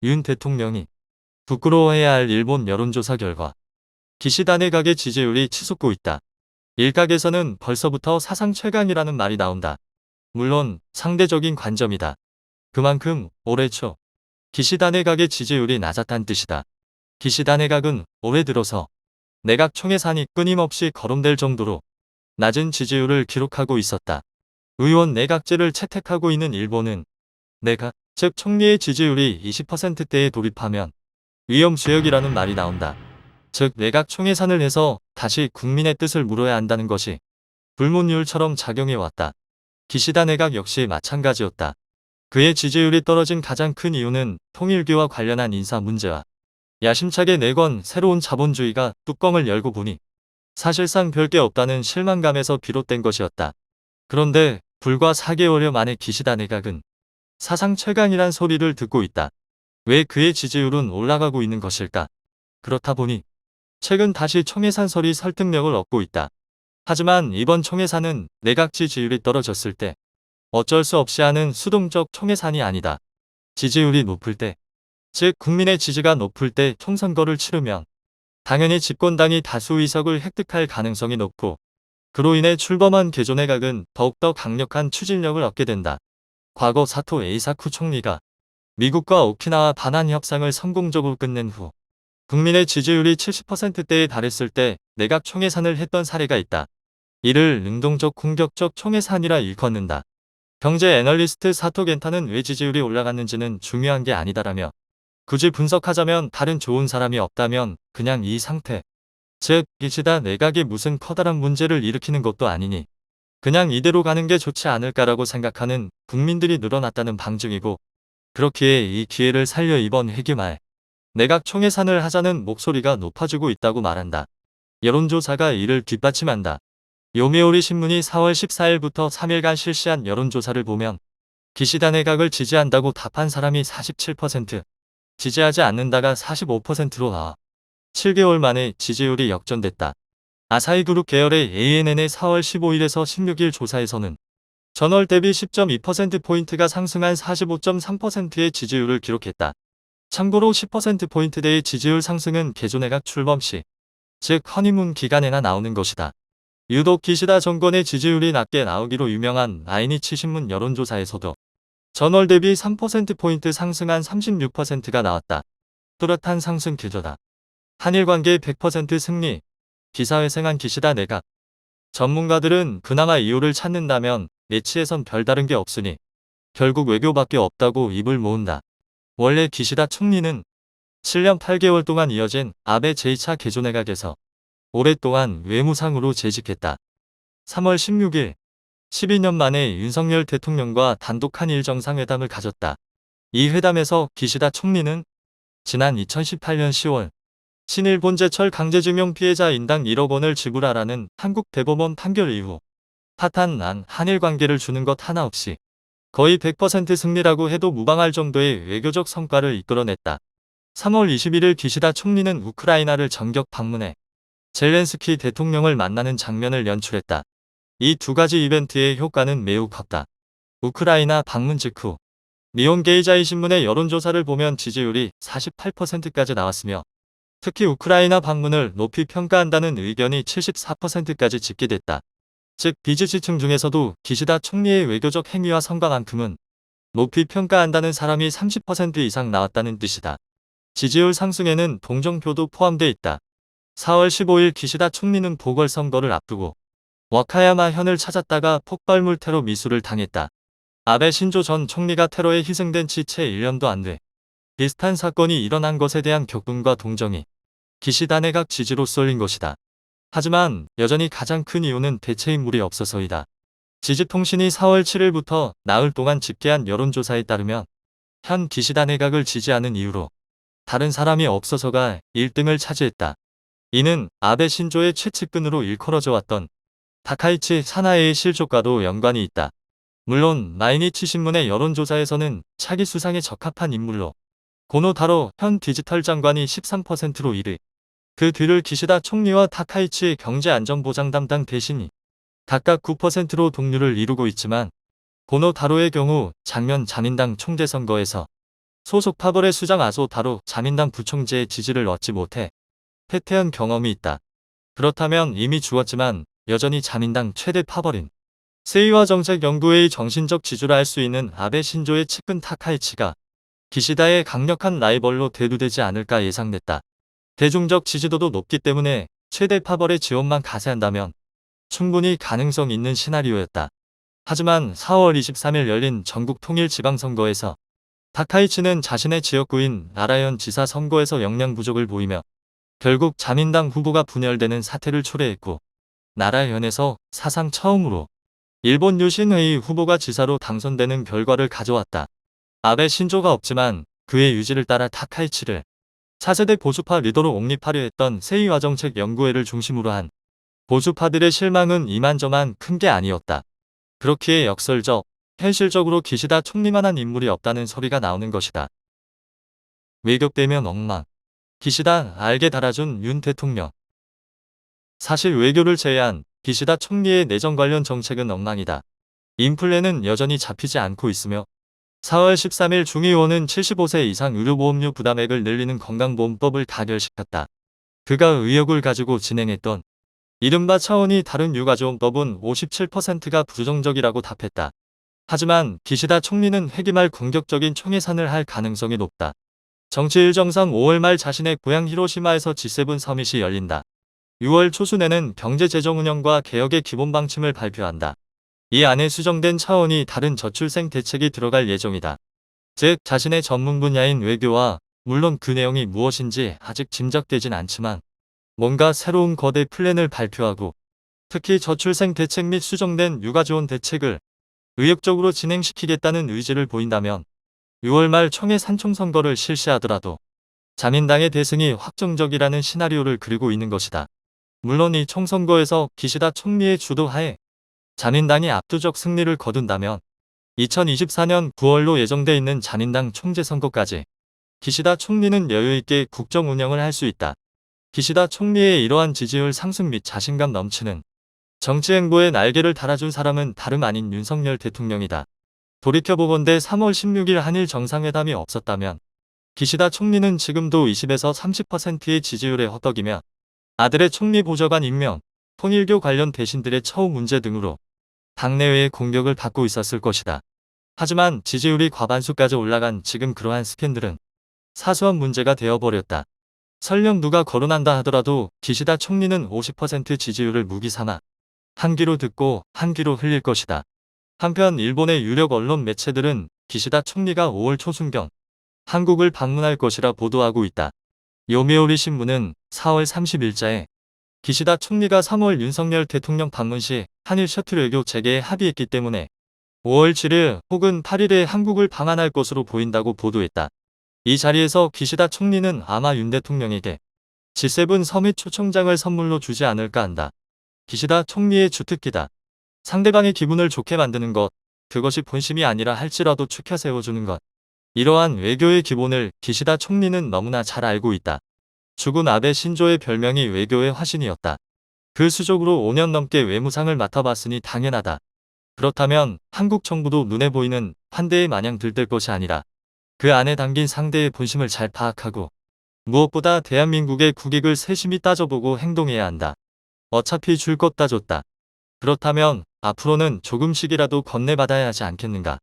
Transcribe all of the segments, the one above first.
윤 대통령이 부끄러워해야 할 일본 여론조사 결과 기시다 내각의 지지율이 치솟고 있다. 일각에서는 벌써부터 사상 최강이라는 말이 나온다. 물론 상대적인 관점이다. 그만큼 올해 초 기시다 내각의 지지율이 낮았다는 뜻이다. 기시다 내각은 올해 들어서 내각 총회산이 끊임없이 거론될 정도로 낮은 지지율을 기록하고 있었다. 의원 내각제를 채택하고 있는 일본은 내각, 즉 총리의 지지율이 20%대에 돌입하면 위험수역이라는 말이 나온다. 즉 내각 총회산을 해서 다시 국민의 뜻을 물어야 한다는 것이 불문율처럼 작용해왔다. 기시다 내각 역시 마찬가지였다. 그의 지지율이 떨어진 가장 큰 이유는 통일교와 관련한 인사 문제와 야심차게 내건 새로운 자본주의가 뚜껑을 열고 보니 사실상 별게 없다는 실망감에서 비롯된 것이었다. 그런데 불과 4개월여 만에 기시다 내각은 사상 최강이란 소리를 듣고 있다. 왜 그의 지지율은 올라가고 있는 것일까? 그렇다 보니 최근 다시 총회산설이 설득력을 얻고 있다. 하지만 이번 총회산은 내각 지지율이 떨어졌을 때 어쩔 수 없이 하는 수동적 총회산이 아니다. 지지율이 높을 때, 즉 국민의 지지가 높을 때 총선거를 치르면 당연히 집권당이 다수 의석을 획득할 가능성이 높고 그로 인해 출범한 개조내각은 더욱더 강력한 추진력을 얻게 된다. 과거 사토 에이사쿠 총리가 미국과 오키나와 반환 협상을 성공적으로 끝낸 후 국민의 지지율이 70%대에 달했을 때 내각 총회산을 했던 사례가 있다. 이를 능동적 공격적 총회산이라 일컫는다. 경제 애널리스트 사토 겐타는 왜 지지율이 올라갔는지는 중요한 게 아니다라며 굳이 분석하자면 다른 좋은 사람이 없다면 그냥 이 상태, 즉 기시다 내각이 무슨 커다란 문제를 일으키는 것도 아니니 그냥 이대로 가는 게 좋지 않을까라고 생각하는 국민들이 늘어났다는 방증이고, 그렇기에 이 기회를 살려 이번 회기 말 내각 총회산을 하자는 목소리가 높아지고 있다고 말한다. 여론조사가 이를 뒷받침한다. 요미우리 신문이 4월 14일부터 3일간 실시한 여론조사를 보면 기시다 내각을 지지한다고 답한 사람이 47%, 지지하지 않는다가 45%로 나와 7개월 만에 지지율이 역전됐다. 아사히그룹 계열의 ANN의 4월 15일에서 16일 조사에서는 전월 대비 10.2%포인트가 상승한 45.3%의 지지율을 기록했다. 참고로 10%포인트대의 지지율 상승은 개조내각 출범 시, 즉 허니문 기간에나 나오는 것이다. 유독 기시다 정권의 지지율이 낮게 나오기로 유명한 마이니치 신문 여론조사에서도 전월 대비 3%포인트 상승한 36%가 나왔다. 뚜렷한 상승 기조다. 한일 관계 100% 승리, 기사회생한 기시다 내각. 전문가들은 그나마 이유를 찾는다면 내치에선 별다른 게 없으니 결국 외교밖에 없다고 입을 모은다. 원래 기시다 총리는 7년 8개월 동안 이어진 아베 제2차 개조내각에서 오랫동안 외무상으로 재직했다. 3월 16일 12년 만에 윤석열 대통령과 단독 한일 정상회담을 가졌다. 이 회담에서 기시다 총리는 지난 2018년 10월 신일 본제철 강제징용 피해자 인당 1억 원을 지불하라는 한국 대법원 판결 이후 파탄난 한일 관계를 주는 것 하나 없이 거의 100% 승리라고 해도 무방할 정도의 외교적 성과를 이끌어냈다. 3월 21일 기시다 총리는 우크라이나를 전격 방문해 젤렌스키 대통령을 만나는 장면을 연출했다. 이 두 가지 이벤트의 효과는 매우 컸다. 우크라이나 방문 직후 니혼게이자이 신문의 여론조사를 보면 지지율이 48%까지 나왔으며 특히 우크라이나 방문을 높이 평가한다는 의견이 74%까지 집계됐다. 즉 비지지층 중에서도 기시다 총리의 외교적 행위와 성과만큼은 높이 평가한다는 사람이 30% 이상 나왔다는 뜻이다. 지지율 상승에는 동정표도 포함돼 있다. 4월 15일 기시다 총리는 보궐선거를 앞두고 와카야마 현을 찾았다가 폭발물 테러 미수를 당했다. 아베 신조 전 총리가 테러에 희생된 지 채 1년도 안 돼. 비슷한 사건이 일어난 것에 대한 격분과 동정이 기시다 내각 지지로 쏠린 것이다. 하지만 여전히 가장 큰 이유는 대체 인물이 없어서이다. 지지통신이 4월 7일부터 나흘 동안 집계한 여론조사에 따르면 현 기시다 내각을 지지하는 이유로 다른 사람이 없어서가 1등을 차지했다. 이는 아베 신조의 최측근으로 일컬어져 왔던 다카이치 사나에의 실족과도 연관이 있다. 물론 마이니치 신문의 여론조사에서는 차기 수상에 적합한 인물로 고노타로 현 디지털 장관이 13%로 1위, 그 뒤를 기시다 총리와 타카이치 경제안전보장 담당 대신이 각각 9%로 동률을 이루고 있지만 고노타로의 경우 작년 자민당 총재선거에서 소속 파벌의 수장 아소 다로 자민당 부총재의 지지를 얻지 못해 패퇴한 경험이 있다. 그렇다면 이미 죽었지만 여전히 자민당 최대 파벌인 세이와 정책연구회의 정신적 지주라 할 수 있는 아베 신조의 측근 타카이치가 기시다의 강력한 라이벌로 대두되지 않을까 예상됐다. 대중적 지지도도 높기 때문에 최대 파벌의 지원만 가세한다면 충분히 가능성 있는 시나리오였다. 하지만 4월 23일 열린 전국 통일 지방선거에서 타카이치는 자신의 지역구인 나라현 지사 선거에서 역량 부족을 보이며 결국 자민당 후보가 분열되는 사태를 초래했고 나라현에서 사상 처음으로 일본 유신회의 후보가 지사로 당선되는 결과를 가져왔다. 아베 신조가 없지만 그의 유지를 따라 타카이치를 차세대 보수파 리더로 옹립하려 했던 세이와 정책연구회를 중심으로 한 보수파들의 실망은 이만저만 큰 게 아니었다. 그렇기에 역설적, 현실적으로 기시다 총리만한 인물이 없다는 소리가 나오는 것이다. 외교되면 엉망. 기시다 알게 달아준 윤 대통령. 사실 외교를 제외한 기시다 총리의 내정 관련 정책은 엉망이다. 인플레는 여전히 잡히지 않고 있으며 4월 13일 중의원은 75세 이상 의료보험료 부담액을 늘리는 건강보험법을 가결시켰다. 그가 의혹을 가지고 진행했던 이른바 차원이 다른 유가족법은 57%가 부정적이라고 답했다. 하지만 기시다 총리는 회기 말 공격적인 총예산을 할 가능성이 높다. 정치 일정상 5월 말 자신의 고향 히로시마에서 G7 서밋이 열린다. 6월 초순에는 경제재정 운영과 개혁의 기본 방침을 발표한다. 이 안에 수정된 차원이 다른 저출생 대책이 들어갈 예정이다. 즉 자신의 전문 분야인 외교와 물론 그 내용이 무엇인지 아직 짐작되진 않지만 뭔가 새로운 거대 플랜을 발표하고 특히 저출생 대책 및 수정된 육아지원 대책을 의욕적으로 진행시키겠다는 의지를 보인다면 6월 말 총회산 총선거를 실시하더라도 자민당의 대승이 확정적이라는 시나리오를 그리고 있는 것이다. 물론 이 총선거에서 기시다 총리의 주도하에 자민당이 압도적 승리를 거둔다면 2024년 9월로 예정돼 있는 자민당 총재선거까지 기시다 총리는 여유있게 국정 운영을 할 수 있다. 기시다 총리의 이러한 지지율 상승 및 자신감 넘치는 정치 행보에 날개를 달아준 사람은 다름 아닌 윤석열 대통령이다. 돌이켜보건대 3월 16일 한일 정상회담이 없었다면 기시다 총리는 지금도 20에서 30%의 지지율에 허덕이며 아들의 총리 보좌관 임명, 통일교 관련 대신들의 처우 문제 등으로 당내외의 공격을 받고 있었을 것이다. 하지만 지지율이 과반수까지 올라간 지금 그러한 스캔들은 사소한 문제가 되어버렸다. 설령 누가 거론한다 하더라도 기시다 총리는 50% 지지율을 무기 삼아 한 귀로 듣고 한 귀로 흘릴 것이다. 한편 일본의 유력 언론 매체들은 기시다 총리가 5월 초순경 한국을 방문할 것이라 보도하고 있다. 요미우리 신문은 4월 30일자에 기시다 총리가 3월 윤석열 대통령 방문 시 한일 셔틀 외교 재개에 합의했기 때문에 5월 7일 혹은 8일에 한국을 방한할 것으로 보인다고 보도했다. 이 자리에서 기시다 총리는 아마 윤 대통령에게 G7 서밋 초청장을 선물로 주지 않을까 한다. 기시다 총리의 주특기다. 상대방의 기분을 좋게 만드는 것, 그것이 본심이 아니라 할지라도 추켜 세워주는 것. 이러한 외교의 기본을 기시다 총리는 너무나 잘 알고 있다. 죽은 아베 신조의 별명이 외교의 화신이었다. 그 수족으로 5년 넘게 외무상을 맡아봤으니 당연하다. 그렇다면 한국 정부도 눈에 보이는 환대에 마냥 들뜰 것이 아니라 그 안에 담긴 상대의 본심을 잘 파악하고 무엇보다 대한민국의 국익을 세심히 따져보고 행동해야 한다. 어차피 줄 것 다 줬다. 그렇다면 앞으로는 조금씩이라도 건네받아야 하지 않겠는가.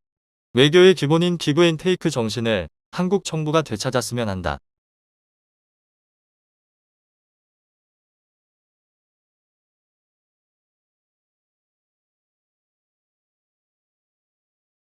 외교의 기본인 기브 앤 테이크 정신을 한국 정부가 되찾았으면 한다.